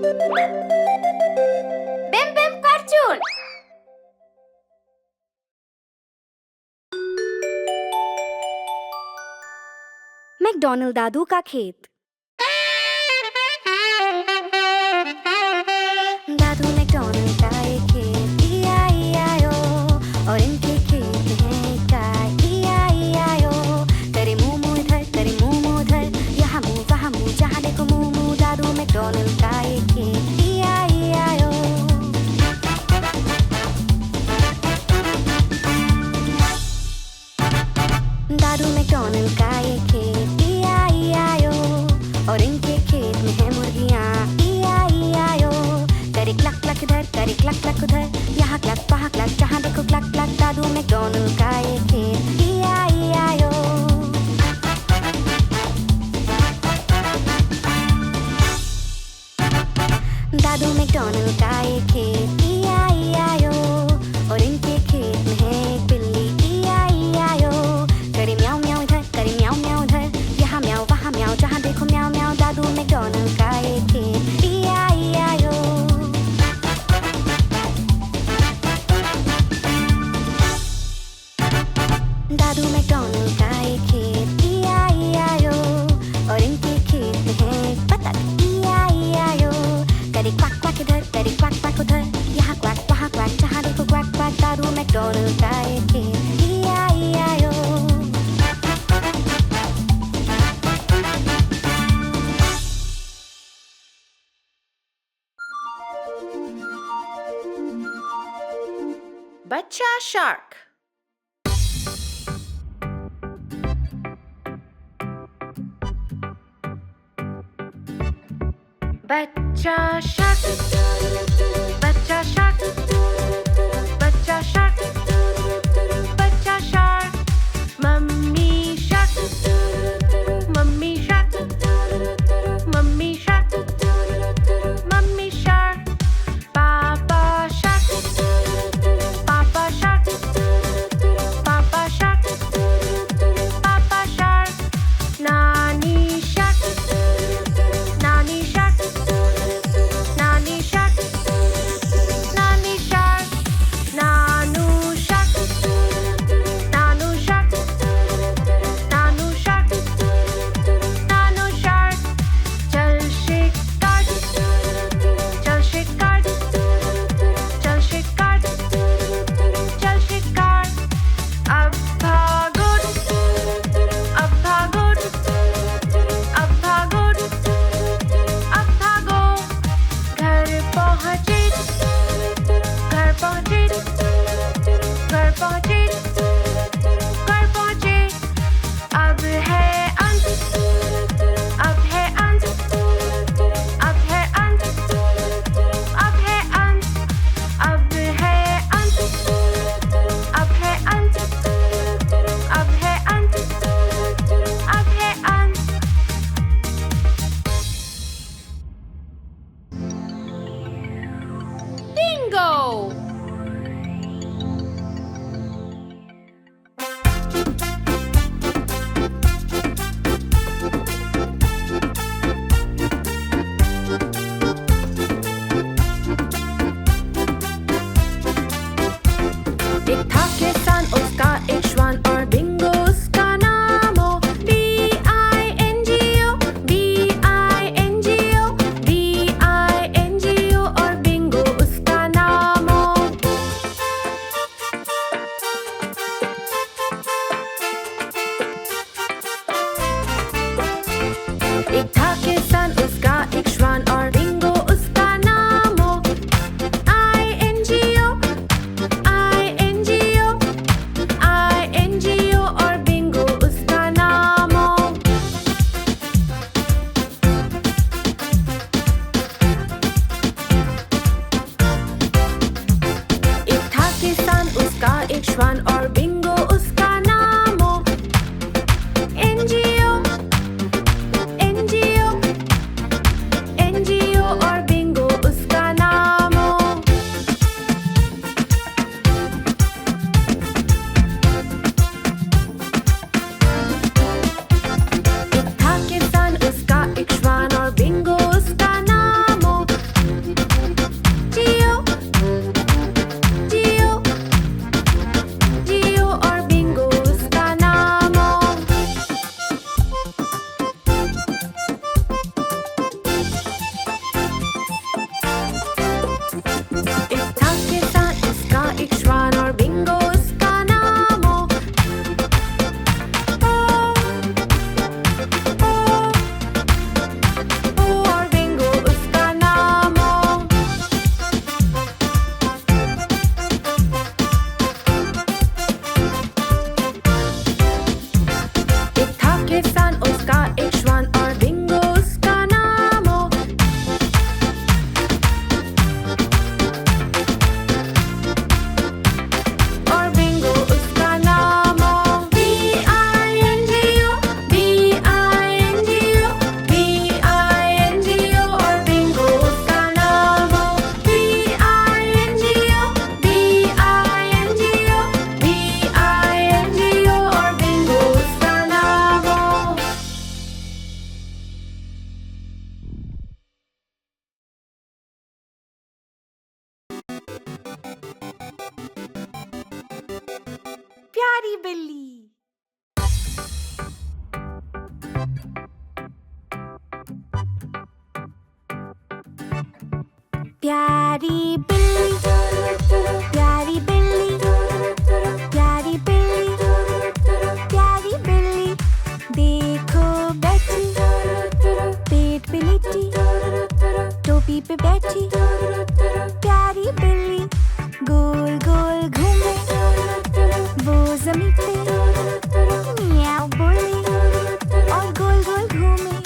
बिम बिम cartoon. McDonald दादू का खेत। दादू McDonald का एक खेत, E-I-E-I-O, और इनके खेत हैं गाय, E-I-E-I-O। करे मुंह मुंह इधर, करे मुंह मुंह उधर, यहाँ मुंह वहाँ मुंह, जहाँ देखो मुंह मुंह। दादू मैकडॉनल्ड का एक खेत, E-I-E-I-O। दादू मैकडॉनल्ड का एक खेत, E-I-E-I-O, और इनके खेत में है मुर्गियाँ, E-I-E-I-O। करे क्लक क्लक इधर, करे क्लक क्लक उधर, यहाँ क्लक वहाँ क्लक, जहाँ देखो क्लक क्लक। दादू मैकडॉनल्ड का एक खेत, E-I-E-I-O। दादू मैकडॉनल्ड का एक खेत, E-I-E-I-O, और इनके खेत में है एक बिल्ली, E-I-E-I-O। करे म्याऊं म्याऊं इधर, करे म्याऊं म्याऊं उधर, यहाँ म्याऊं वहाँ म्याऊं, जहाँ देखो म्याऊं म्याऊं। दादू मैकडॉनल्ड का एक खेत, E-I-E-I-O। दादू मैकडॉनल्ड का एक खेत, E-I-E-I-O, और इनके खेत में है एक बतख, E-I-E-I-O। करे क्वाक क्वाक इधर, करे क्वाक क्वाक उधर, यहाँ क्वाक वहाँ क्वाक, जहाँ देखो क्वाक क्वाक। दादू मैकडॉनल्ड का एक खेत, E-I-E-I-O। बच्चा शार्क। बच्चा शार्क, बच्चा शार्क, बच्चा शार्क, बच्चा shark. Mummy shark, mummy shark, mummy shark, mummy shark. पापा शार्क, पापा शार्क, पापा शार्क, पापा शार्क। नानी शार्क, नानी शार्क, नानी शार्क, नानी प्यारी बिल्ली। प्यारी बिल्ली, प्यारी बिल्ली, प्यारी बिल्ली, प्यारी बिल्ली, देखो बैठी पेट पे लेटी, टोपी पे बैठी, प्यारी बिल्ली गोल गोल घूमे, वो जमीन पे मियाओ बोले और गोल गोल घूमे,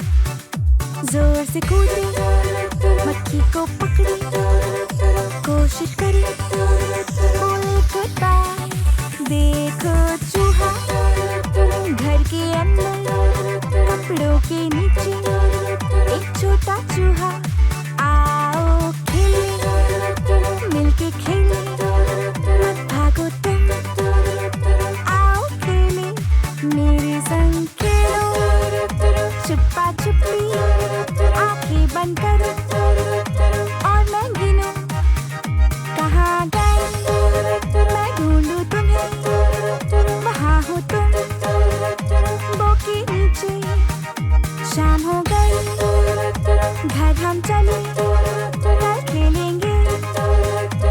जोर से कूदे, मक्खी को पकड़े, कोशिश करे, बोले गुड बाय। देखो चूहा घर के अंदर, कपड़ों के नीचे, एक छोटा चूहा। आओ खेले, मिलके खेले, मत भागो तुम, आओ खेले, मेरे संग खेलो, छुपा छुपी, आंखें बंद करो और मैं गिनूं, कहाँ गए मैं ढूंढूं तुम्हें, वहाँ हो तुम, बो के नीचे। शाम हो गई, घर हम चले, कल खेलेंगे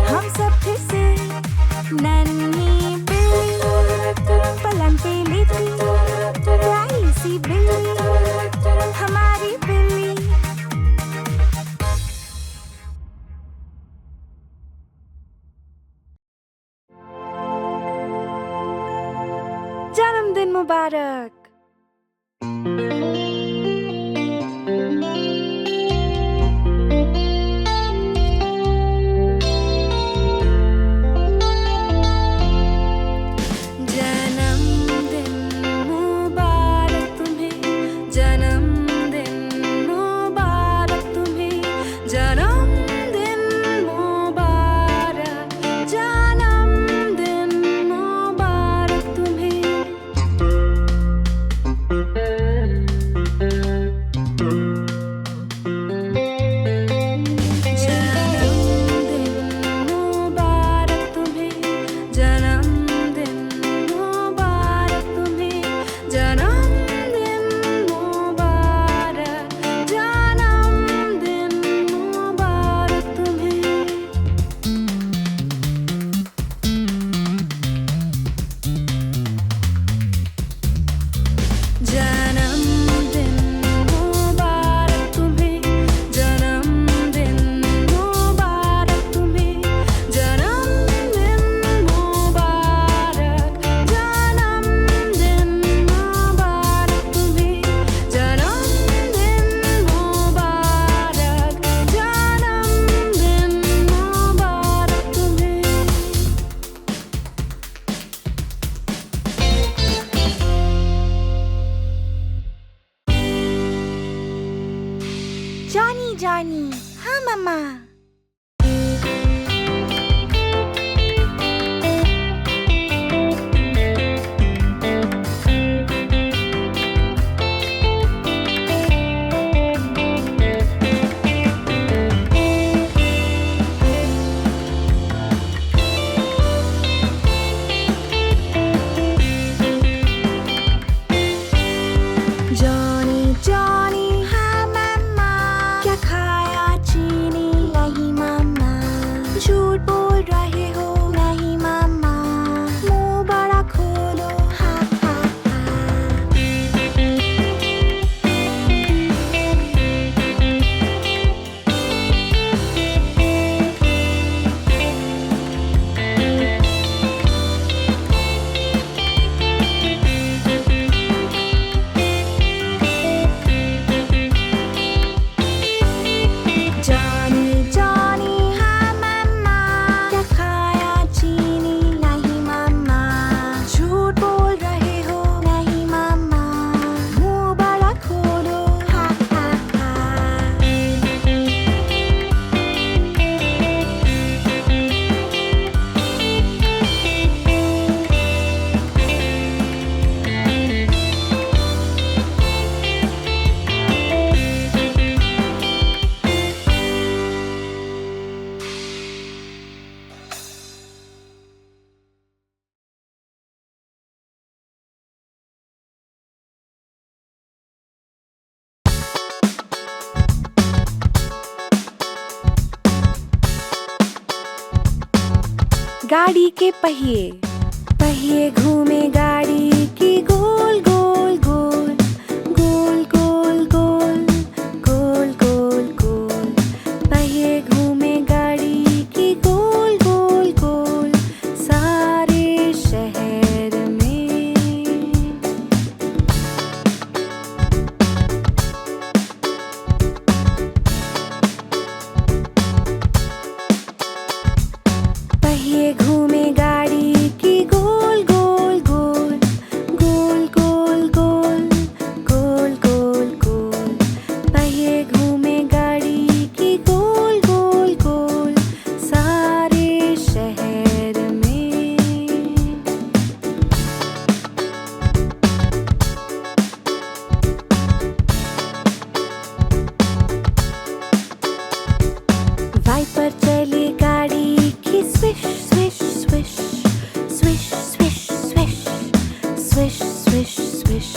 हम सब फिर से। नन्ही बिल्ली पलंग पे लेटी, प्यारी सी बिल्ली हमारी बिल्ली। जन्मदिन मुबारक। जॉनी जॉनी, हाँ मम्मा। जॉनी जॉनी, हाँ मम्मा। क्या खाया चीनी? नहीं मम्मा। झूठ बोल रहे हो? नहीं मम्मा। मुंह बड़ा खोलो, हाँ हाँ गाड़ी के पहिए, पहिए घूमे गाड़ी की गोल गोल गोल गोल गोल गोल गोल गोल गोल। पहिए घूमे गाड़ी की गोल गोल गोल सारे शहर में। पहिए घूमे गाड़ी की गोल गोल गोल गोल गोल गोल गोल गोल गोल। पहिए घूमे गाड़ी की गोल गोल गोल सारे शहर में। वाइपर चली गाड़ी की swish swish swish swish swish swish swish swish swish.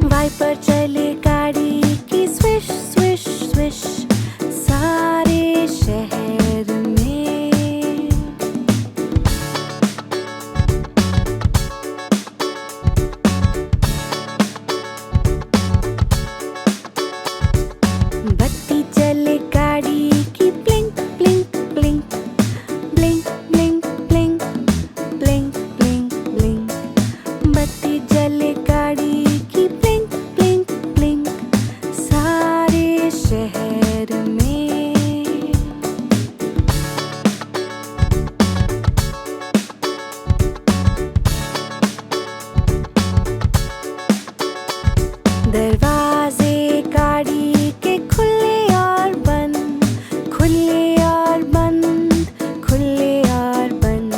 Wiper चली गाड़ी की स्विश स्विश स्विश सारे शहर में। बत्ती चले गाड़ी की blink blink blink blink blink blink blink blink blink. बत्ती जले गाड़ी की ब्लिंक ब्लिंक ब्लिंक सारे शहर में। दरवाजे गाड़ी के खुले और बंद, खुले और बंद, खुले और बंद।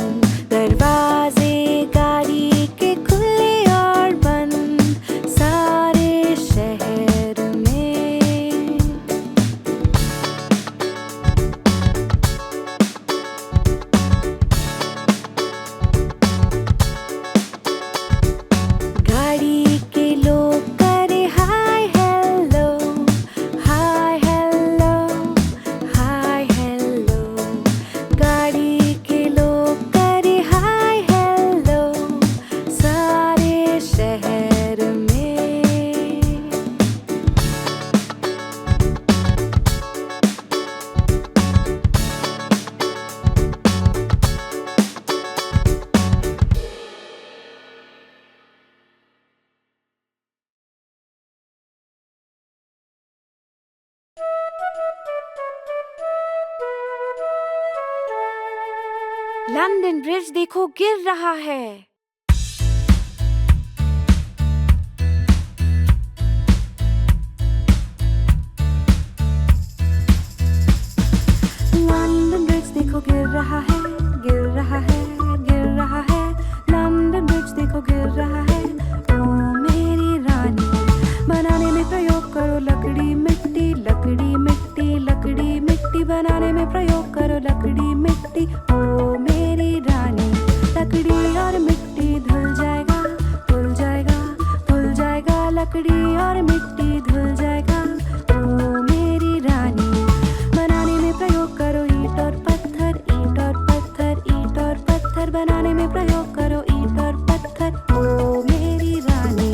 दरवाजे गाड़ी के खुले और बंद सारे शहर में। गाड़ी के लोग करे hi hello hi hello hi hello. गाड़ी के लोग करे हाय हेलो सारे शहर में। लंदन ब्रिज देखो गिर रहा है। लंदन ब्रिज देखो गिर रहा है, गिर रहा है, गिर रहा है। लंदन ब्रिज देखो गिर रहा है। ओ मेरी रानी, बनाने में प्रयोग करो लकड़ी मिट्टी, लकड़ी मिट्टी, लकड़ी मिट्टी। बनाने में प्रयोग करो लकड़ी मिट्टी। ओ मेरी रानी, लकड़ी और मिट्टी धुल जाएगा, धुल जाएगा, धुल जाएगा। लकड़ी और मिट्टी धुल जाएगा। ओ मेरी रानी, बनाने में प्रयोग करो ईंट और पत्थर, ईंट और पत्थर, ईंट और पत्थर। बनाने में प्रयोग करो ईंट और पत्थर। ओ मेरी रानी।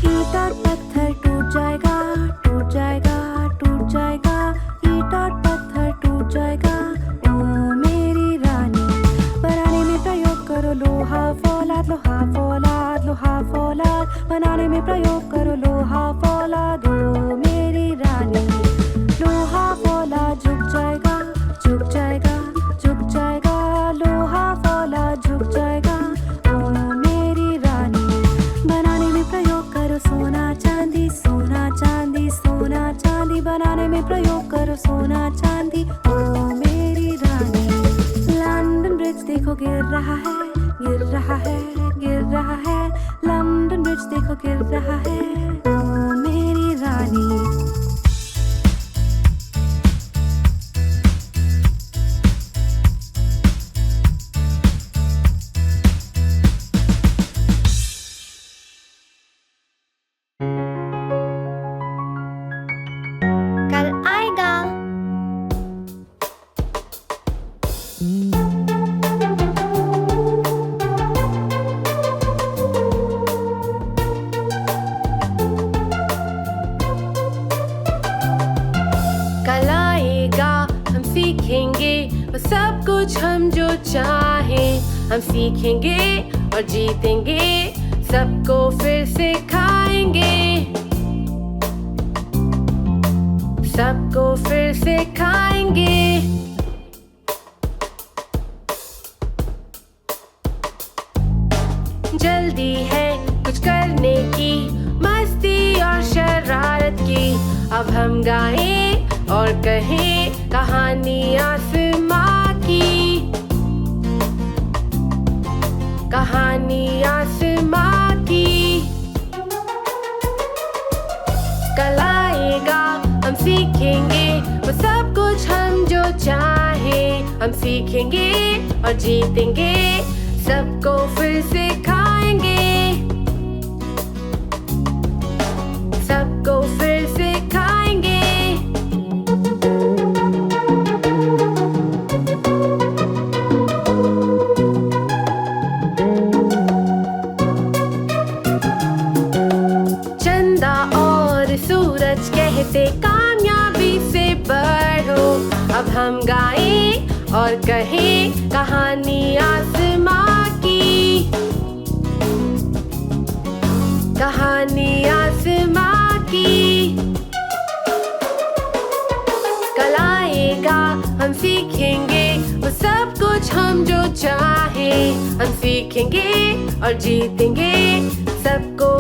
ईंट और पत्थर टूट जाएगा, टूट जाएगा, टूट जाएगा। ईंट और पत्थर टूट जाएगा। ओ मेरी रानी, बनाने में प्रयोग करो लोहा फौलाद, लोहा फौलाद, लोहा फौलाद। बनाने में प्रयोग करो लोहा फौलाद। ओ मेरी रानी, लोहा फौलाद झुक जाएगा, झुक जाएगा, झुक जाएगा। लोहा फौलाद झुक जाएगा। ओ मेरी रानी, बनाने में प्रयोग करो सोना चांदी, सोना चांदी, सोना चांदी। बनाने में प्रयोग करो सोना चांदी। ओ मेरी रानी, लंदन ब्रिज देखो गिर रहा है, गिर रहा है, गिर रहा है। लंदन ब्रिज देखो गिर रहा है। ओ मेरी रानी। हम सीखेंगे और जीतेंगे, सबको फिर सिखाएंगे, सबको फिर सिखाएंगे। जल्दी है कुछ करने की, मस्ती और शरारत की। अब हम गाएं और कहें कहानी आसमां की, कहानी आसमां की। कल आएगा हम सीखेंगे वो सब कुछ हम जो चाहें, हम सीखेंगे और जीतेंगे, सबको फिर सिखाएंगे, सबको फिर सिखाएंगे। चंदा और सूरज कहते कामयाबी से बढ़ो। अब हम गाएं और कहें कहानी आसमां की, कहानी आसमां की। कल आएगा हम सीखेंगे वो सब कुछ हम जो चाहें, हम सीखेंगे और जीतेंगे, सबको